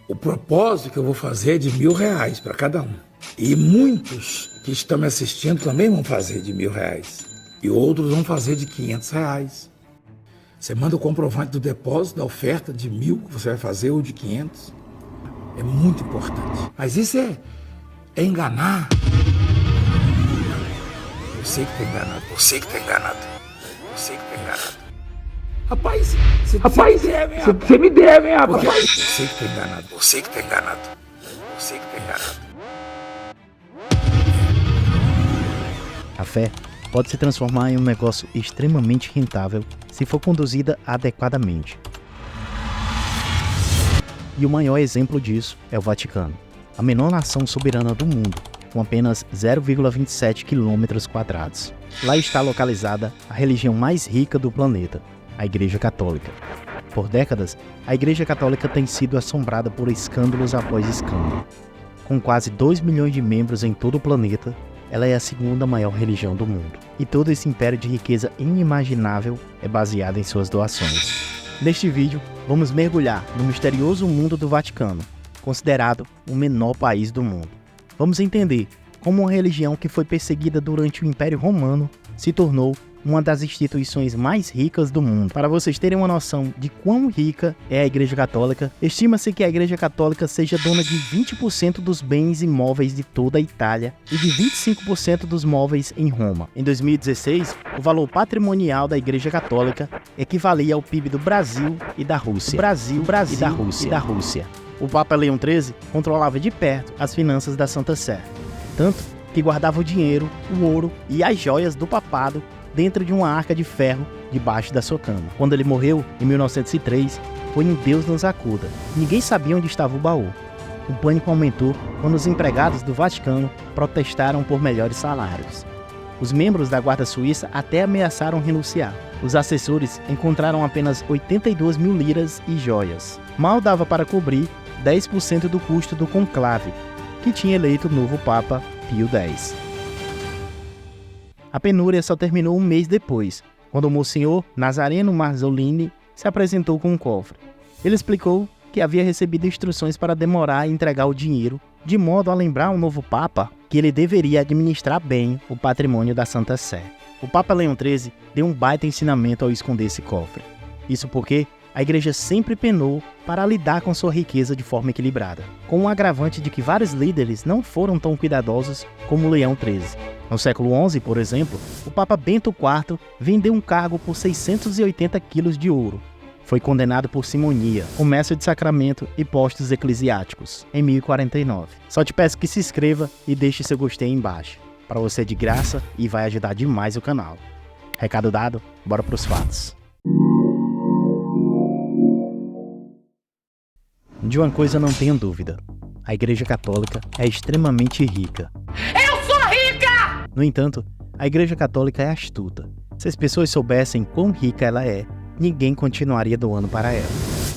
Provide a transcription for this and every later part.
O propósito que eu vou fazer é de R$1.000 para cada um. E muitos que estão me assistindo também vão fazer de R$1.000. E outros vão fazer de R$500. Você manda o comprovante do depósito, da oferta de 1.000 que você vai fazer ou de 500. É muito importante. Mas isso é enganar. Você que está enganado. Você que está enganado. Você que está enganado. Rapaz, você me deve, hein, rapaz? Você que está enganado. Você que está enganado. Você que está enganado. A fé pode se transformar em um negócio extremamente rentável se for conduzida adequadamente. E o maior exemplo disso é o Vaticano, a menor nação soberana do mundo, com apenas 0,27 km². Lá está localizada a religião mais rica do planeta, a Igreja Católica. Por décadas, a Igreja Católica tem sido assombrada por escândalos após escândalo. Com quase 2 milhões de membros em todo o planeta, ela é a segunda maior religião do mundo. E todo esse império de riqueza inimaginável é baseado em suas doações. Neste vídeo, vamos mergulhar no misterioso mundo do Vaticano, considerado o menor país do mundo. Vamos entender como uma religião que foi perseguida durante o Império Romano se tornou uma das instituições mais ricas do mundo. Para vocês terem uma noção de quão rica é a Igreja Católica, estima-se que a Igreja Católica seja dona de 20% dos bens imóveis de toda a Itália e de 25% dos móveis em Roma. Em 2016, o valor patrimonial da Igreja Católica equivalia ao PIB do Brasil e da Rússia. E da Rússia. O Papa Leão XIII controlava de perto as finanças da Santa Sé, tanto que guardava o dinheiro, o ouro e as joias do papado dentro de uma arca de ferro debaixo da sua cama. Quando ele morreu, em 1903, foi um Deus nos acuda. Ninguém sabia onde estava o baú. O pânico aumentou quando os empregados do Vaticano protestaram por melhores salários. Os membros da Guarda Suíça até ameaçaram renunciar. Os assessores encontraram apenas 82 mil liras e joias. Mal dava para cobrir 10% do custo do conclave, que tinha eleito o novo Papa Pio X. A penúria só terminou um mês depois, quando o Monsenhor Nazareno Marzolini se apresentou com um cofre. Ele explicou que havia recebido instruções para demorar a entregar o dinheiro, de modo a lembrar ao novo Papa que ele deveria administrar bem o patrimônio da Santa Sé. O Papa Leão XIII deu um baita ensinamento ao esconder esse cofre. Isso porque a Igreja sempre penou para lidar com sua riqueza de forma equilibrada, com um agravante de que vários líderes não foram tão cuidadosos como Leão XIII. No século XI, por exemplo, o Papa Bento IV vendeu um cargo por 680 quilos de ouro. Foi condenado por simonia, comércio de sacramento e postos eclesiásticos, em 1049. Só te peço que se inscreva e deixe seu gostei aí embaixo. Para você é de graça e vai ajudar demais o canal. Recado dado, bora pros fatos. De uma coisa não tenho dúvida, a Igreja Católica é extremamente rica. Eu sou rica! No entanto, a Igreja Católica é astuta. Se as pessoas soubessem quão rica ela é, ninguém continuaria doando para ela.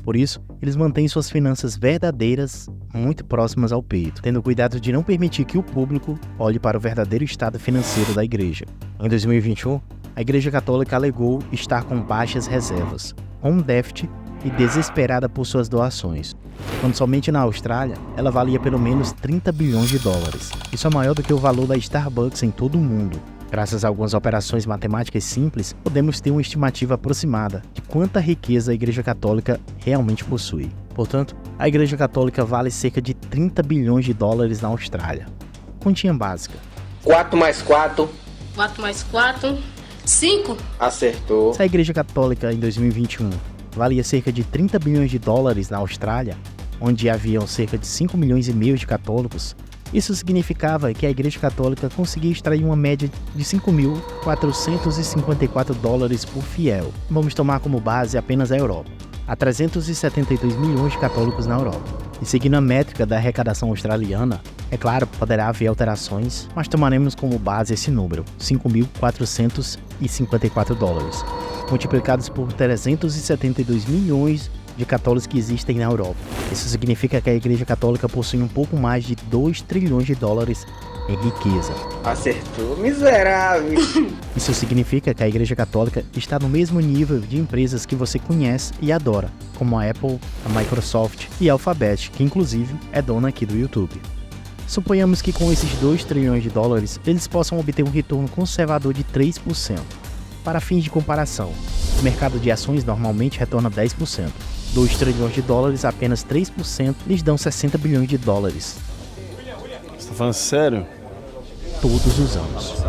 Por isso, eles mantêm suas finanças verdadeiras muito próximas ao peito, tendo cuidado de não permitir que o público olhe para o verdadeiro estado financeiro da Igreja. Em 2021, a Igreja Católica alegou estar com baixas reservas, com um déficit e desesperada por suas doações, quando somente na Austrália ela valia pelo menos 30 bilhões de dólares. Isso é maior do que o valor da Starbucks em todo o mundo. Graças a algumas operações matemáticas simples, podemos ter uma estimativa aproximada de quanta riqueza a Igreja Católica realmente possui. Portanto, a Igreja Católica vale cerca de 30 bilhões de dólares na Austrália. Continha básica. 4 mais 4. 4 mais 4, 5. Acertou. Se a Igreja Católica em 2021 valia cerca de 30 bilhões de dólares na Austrália, onde haviam cerca de 5 milhões e meio de católicos, isso significava que a Igreja Católica conseguia extrair uma média de 5.454 dólares por fiel. Vamos tomar como base apenas a Europa. Há 372 milhões de católicos na Europa. E seguindo a métrica da arrecadação australiana, é claro, poderá haver alterações, mas tomaremos como base esse número, 5.454 dólares, multiplicados por 372 milhões de católicos que existem na Europa. Isso significa que a Igreja Católica possui um pouco mais de 2 trilhões de dólares em riqueza. Acertou, miserável. Isso significa que a Igreja Católica está no mesmo nível de empresas que você conhece e adora, como a Apple, a Microsoft e a Alphabet, que inclusive é dona aqui do YouTube. Suponhamos que com esses 2 trilhões de dólares, eles possam obter um retorno conservador de 3%. Para fins de comparação, o mercado de ações normalmente retorna 10%. 2 trilhões de dólares, apenas 3% lhes dão 60 bilhões de dólares. Você tá falando sério? Todos os anos.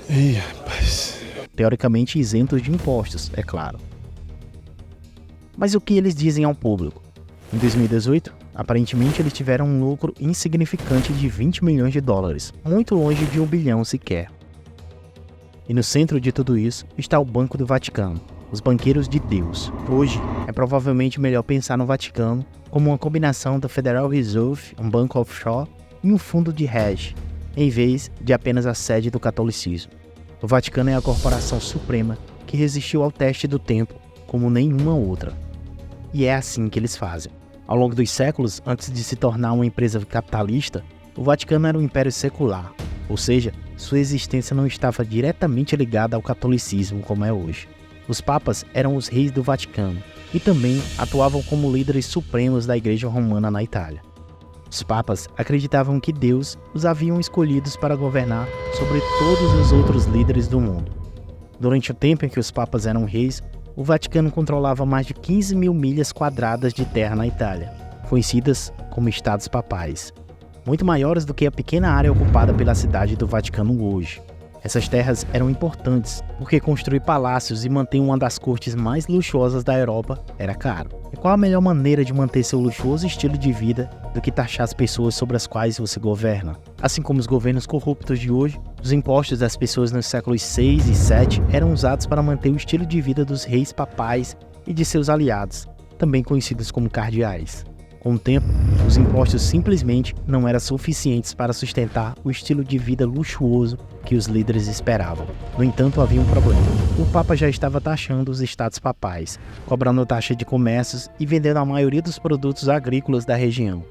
Ih, rapaz. Teoricamente isentos de impostos, é claro. Mas o que eles dizem ao público? Em 2018, aparentemente eles tiveram um lucro insignificante de 20 milhões de dólares, muito longe de 1 bilhão sequer. E no centro de tudo isso está o Banco do Vaticano, os banqueiros de Deus. Hoje, é provavelmente melhor pensar no Vaticano como uma combinação da Federal Reserve, um banco offshore, e um fundo de hedge, em vez de apenas a sede do catolicismo. O Vaticano é a corporação suprema que resistiu ao teste do tempo como nenhuma outra. E é assim que eles fazem. Ao longo dos séculos, antes de se tornar uma empresa capitalista, o Vaticano era um império secular, ou seja, sua existência não estava diretamente ligada ao catolicismo como é hoje. Os papas eram os reis do Vaticano e também atuavam como líderes supremos da Igreja Romana na Itália. Os papas acreditavam que Deus os haviam escolhidos para governar sobre todos os outros líderes do mundo. Durante o tempo em que os papas eram reis, o Vaticano controlava mais de 15 mil milhas quadradas de terra na Itália, conhecidas como Estados Papais, muito maiores do que a pequena área ocupada pela cidade do Vaticano hoje. Essas terras eram importantes, porque construir palácios e manter uma das cortes mais luxuosas da Europa era caro. E qual a melhor maneira de manter seu luxuoso estilo de vida do que taxar as pessoas sobre as quais você governa? Assim como os governos corruptos de hoje, os impostos das pessoas nos séculos 6 e 7 eram usados para manter o estilo de vida dos reis papais e de seus aliados, também conhecidos como cardeais. Com o tempo, os impostos simplesmente não eram suficientes para sustentar o estilo de vida luxuoso que os líderes esperavam. No entanto, havia um problema. O Papa já estava taxando os estados papais, cobrando taxa de comércios e vendendo a maioria dos produtos agrícolas da região.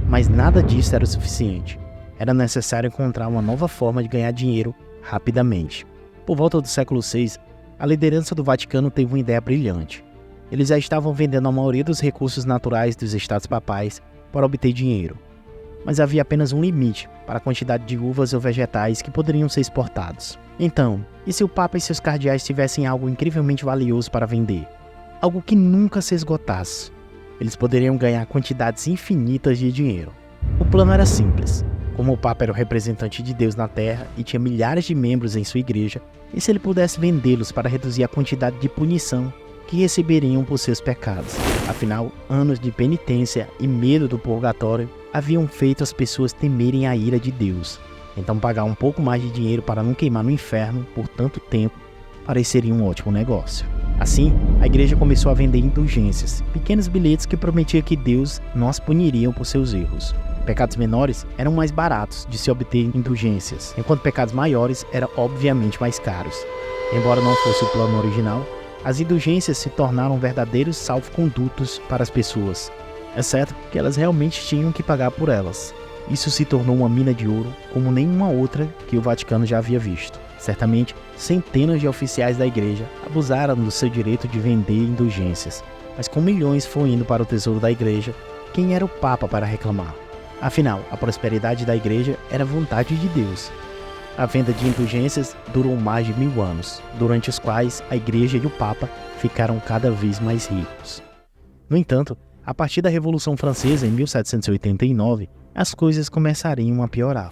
Mas nada disso era o suficiente. Era necessário encontrar uma nova forma de ganhar dinheiro rapidamente. Por volta do século VI, a liderança do Vaticano teve uma ideia brilhante. Eles já estavam vendendo a maioria dos recursos naturais dos estados papais para obter dinheiro. Mas havia apenas um limite para a quantidade de uvas ou vegetais que poderiam ser exportados. Então, e se o Papa e seus cardeais tivessem algo incrivelmente valioso para vender? Algo que nunca se esgotasse. Eles poderiam ganhar quantidades infinitas de dinheiro. O plano era simples. Como o Papa era o representante de Deus na Terra e tinha milhares de membros em sua igreja, e se ele pudesse vendê-los para reduzir a quantidade de punição que receberiam por seus pecados. Afinal, anos de penitência e medo do purgatório haviam feito as pessoas temerem a ira de Deus. Então pagar um pouco mais de dinheiro para não queimar no inferno por tanto tempo pareceria um ótimo negócio. Assim, a igreja começou a vender indulgências, pequenos bilhetes que prometiam que Deus não as puniria por seus erros. Pecados menores eram mais baratos de se obter indulgências, enquanto pecados maiores eram obviamente mais caros. Embora não fosse o plano original, as indulgências se tornaram verdadeiros salvo-condutos para as pessoas, exceto que elas realmente tinham que pagar por elas. Isso se tornou uma mina de ouro como nenhuma outra que o Vaticano já havia visto. Certamente, centenas de oficiais da igreja abusaram do seu direito de vender indulgências, mas com milhões fluindo para o tesouro da igreja, quem era o Papa para reclamar? Afinal, a prosperidade da igreja era vontade de Deus. A venda de indulgências durou mais de 1000 anos, durante os quais a igreja e o Papa ficaram cada vez mais ricos. No entanto, a partir da Revolução Francesa, em 1789, as coisas começariam a piorar.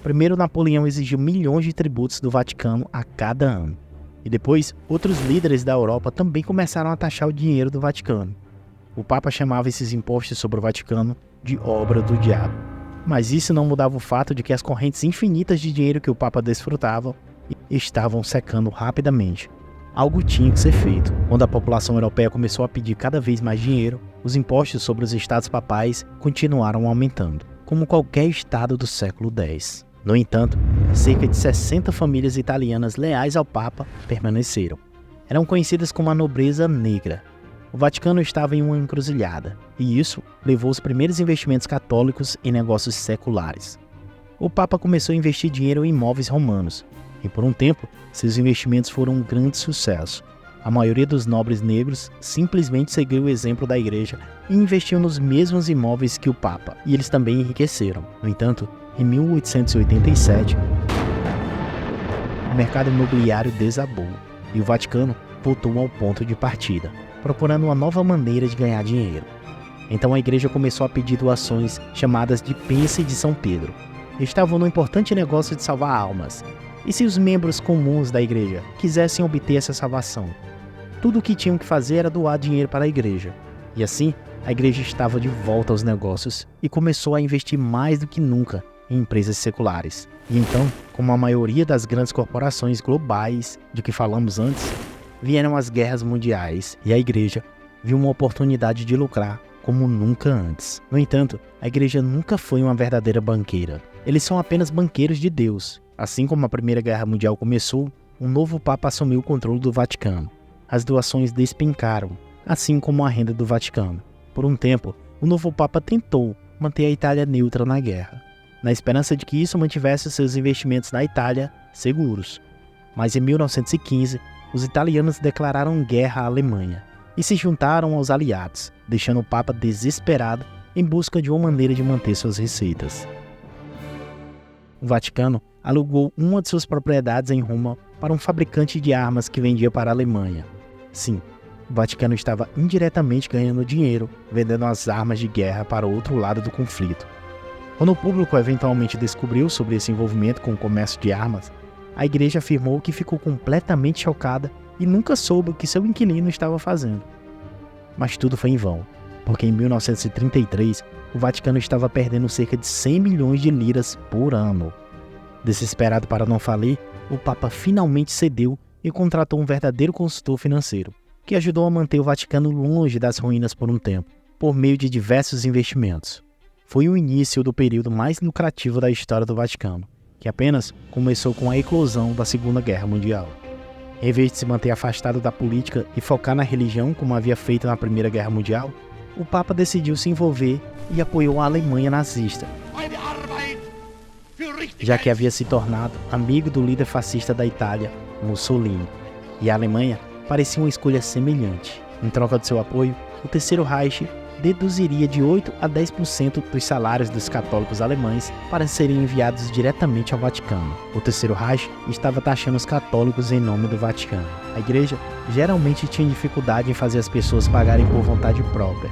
Primeiro, Napoleão exigiu milhões de tributos do Vaticano a cada ano. E depois, outros líderes da Europa também começaram a taxar o dinheiro do Vaticano. O Papa chamava esses impostos sobre o Vaticano de obra do diabo. Mas isso não mudava o fato de que as correntes infinitas de dinheiro que o Papa desfrutava estavam secando rapidamente. Algo tinha que ser feito. Quando a população europeia começou a pedir cada vez mais dinheiro, os impostos sobre os estados papais continuaram aumentando, como qualquer estado do século X. No entanto, cerca de 60 famílias italianas leais ao Papa permaneceram. Eram conhecidas como a nobreza negra. O Vaticano estava em uma encruzilhada, e isso levou os primeiros investimentos católicos em negócios seculares. o Papa começou a investir dinheiro em imóveis romanos, e por um tempo, seus investimentos foram um grande sucesso. A maioria dos nobres negros simplesmente seguiu o exemplo da igreja e investiu nos mesmos imóveis que o Papa, e eles também enriqueceram. No entanto, em 1887, o mercado imobiliário desabou e o Vaticano voltou ao ponto de partida, procurando uma nova maneira de ganhar dinheiro. Então a igreja começou a pedir doações chamadas de Pence de São Pedro. Estavam no importante negócio de salvar almas. E se os membros comuns da igreja quisessem obter essa salvação? Tudo o que tinham que fazer era doar dinheiro para a igreja. E assim, a igreja estava de volta aos negócios e começou a investir mais do que nunca em empresas seculares. E então, como a maioria das grandes corporações globais de que falamos antes, vieram as guerras mundiais e a igreja viu uma oportunidade de lucrar como nunca antes. No entanto, a igreja nunca foi uma verdadeira banqueira. Eles são apenas banqueiros de Deus. Assim como a Primeira Guerra Mundial começou, um novo Papa assumiu o controle do Vaticano. As doações despencaram, assim como a renda do Vaticano. Por um tempo, o novo Papa tentou manter a Itália neutra na guerra, na esperança de que isso mantivesse seus investimentos na Itália seguros. Mas em 1915, os italianos declararam guerra à Alemanha e se juntaram aos aliados, deixando o Papa desesperado em busca de uma maneira de manter suas receitas. O Vaticano alugou uma de suas propriedades em Roma para um fabricante de armas que vendia para a Alemanha. Sim, o Vaticano estava indiretamente ganhando dinheiro vendendo as armas de guerra para o outro lado do conflito. Quando o público eventualmente descobriu sobre esse envolvimento com o comércio de armas, a igreja afirmou que ficou completamente chocada e nunca soube o que seu inquilino estava fazendo. Mas tudo foi em vão, porque em 1933 o Vaticano estava perdendo cerca de 100 milhões de liras por ano. Desesperado para não falir, o Papa finalmente cedeu e contratou um verdadeiro consultor financeiro, que ajudou a manter o Vaticano longe das ruínas por um tempo, por meio de diversos investimentos. Foi o início do período mais lucrativo da história do Vaticano, que apenas começou com a eclosão da Segunda Guerra Mundial. Em vez de se manter afastado da política e focar na religião como havia feito na Primeira Guerra Mundial, o Papa decidiu se envolver e apoiou a Alemanha nazista, já que havia se tornado amigo do líder fascista da Itália, Mussolini, e a Alemanha parecia uma escolha semelhante. Em troca de seu apoio, o Terceiro Reich deduziria de 8 a 10% dos salários dos católicos alemães para serem enviados diretamente ao Vaticano. O Terceiro Reich estava taxando os católicos em nome do Vaticano. A igreja geralmente tinha dificuldade em fazer as pessoas pagarem por vontade própria.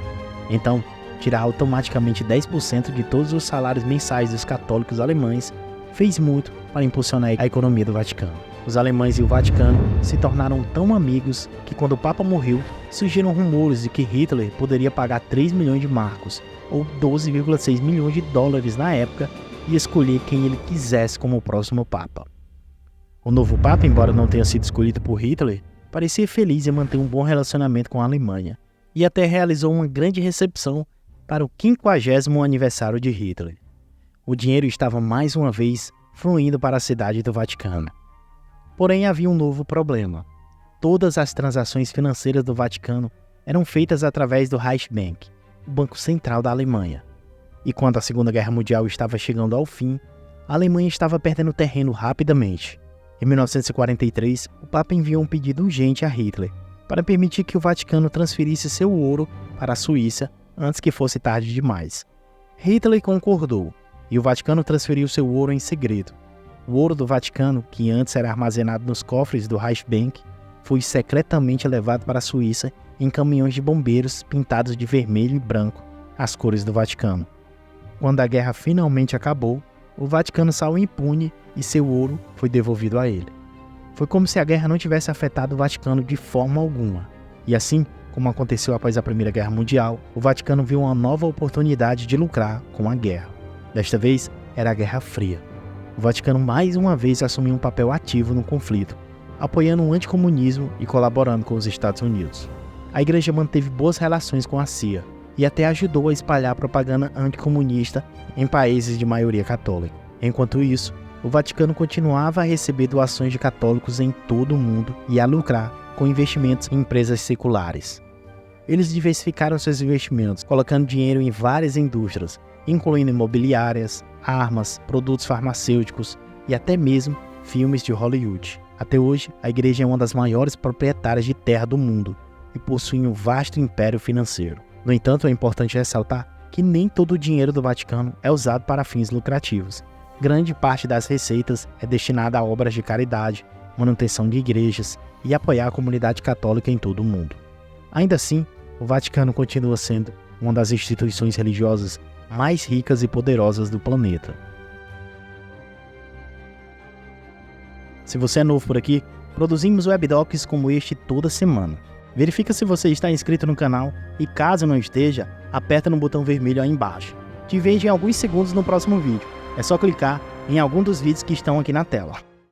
Então, tirar automaticamente 10% de todos os salários mensais dos católicos alemães fez muito para impulsionar a economia do Vaticano. Os alemães e o Vaticano se tornaram tão amigos que quando o Papa morreu, surgiram rumores de que Hitler poderia pagar 3 milhões de marcos, ou 12,6 milhões de dólares na época, e escolher quem ele quisesse como o próximo Papa. O novo Papa, embora não tenha sido escolhido por Hitler, parecia feliz em manter um bom relacionamento com a Alemanha, e até realizou uma grande recepção para o 50º aniversário de Hitler. O dinheiro estava mais uma vez fluindo para a cidade do Vaticano. Porém, havia um novo problema. Todas as transações financeiras do Vaticano eram feitas através do Reichsbank, o Banco Central da Alemanha. E quando a Segunda Guerra Mundial estava chegando ao fim, a Alemanha estava perdendo terreno rapidamente. Em 1943, o Papa enviou um pedido urgente a Hitler para permitir que o Vaticano transferisse seu ouro para a Suíça antes que fosse tarde demais. Hitler concordou, e o Vaticano transferiu seu ouro em segredo. O ouro do Vaticano, que antes era armazenado nos cofres do Reichsbank, foi secretamente levado para a Suíça em caminhões de bombeiros pintados de vermelho e branco, as cores do Vaticano. Quando a guerra finalmente acabou, o Vaticano saiu impune e seu ouro foi devolvido a ele. Foi como se a guerra não tivesse afetado o Vaticano de forma alguma. E assim, como aconteceu após a Primeira Guerra Mundial, o Vaticano viu uma nova oportunidade de lucrar com a guerra. Desta vez, era a Guerra Fria. O Vaticano mais uma vez assumiu um papel ativo no conflito, apoiando o anticomunismo e colaborando com os Estados Unidos. A igreja manteve boas relações com a CIA e até ajudou a espalhar propaganda anticomunista em países de maioria católica. Enquanto isso, o Vaticano continuava a receber doações de católicos em todo o mundo e a lucrar com investimentos em empresas seculares. Eles diversificaram seus investimentos, colocando dinheiro em várias indústrias, incluindo imobiliárias, armas, produtos farmacêuticos e até mesmo filmes de Hollywood. Até hoje, a igreja é uma das maiores proprietárias de terra do mundo e possui um vasto império financeiro. No entanto, é importante ressaltar que nem todo o dinheiro do Vaticano é usado para fins lucrativos. Grande parte das receitas é destinada a obras de caridade, manutenção de igrejas e apoiar a comunidade católica em todo o mundo. Ainda assim, o Vaticano continua sendo uma das instituições religiosas mais ricas e poderosas do planeta. Se você é novo por aqui, produzimos webdocs como este toda semana. Verifica se você está inscrito no canal e caso não esteja, aperta no botão vermelho aí embaixo. Te vejo em alguns segundos no próximo vídeo. É só clicar em algum dos vídeos que estão aqui na tela.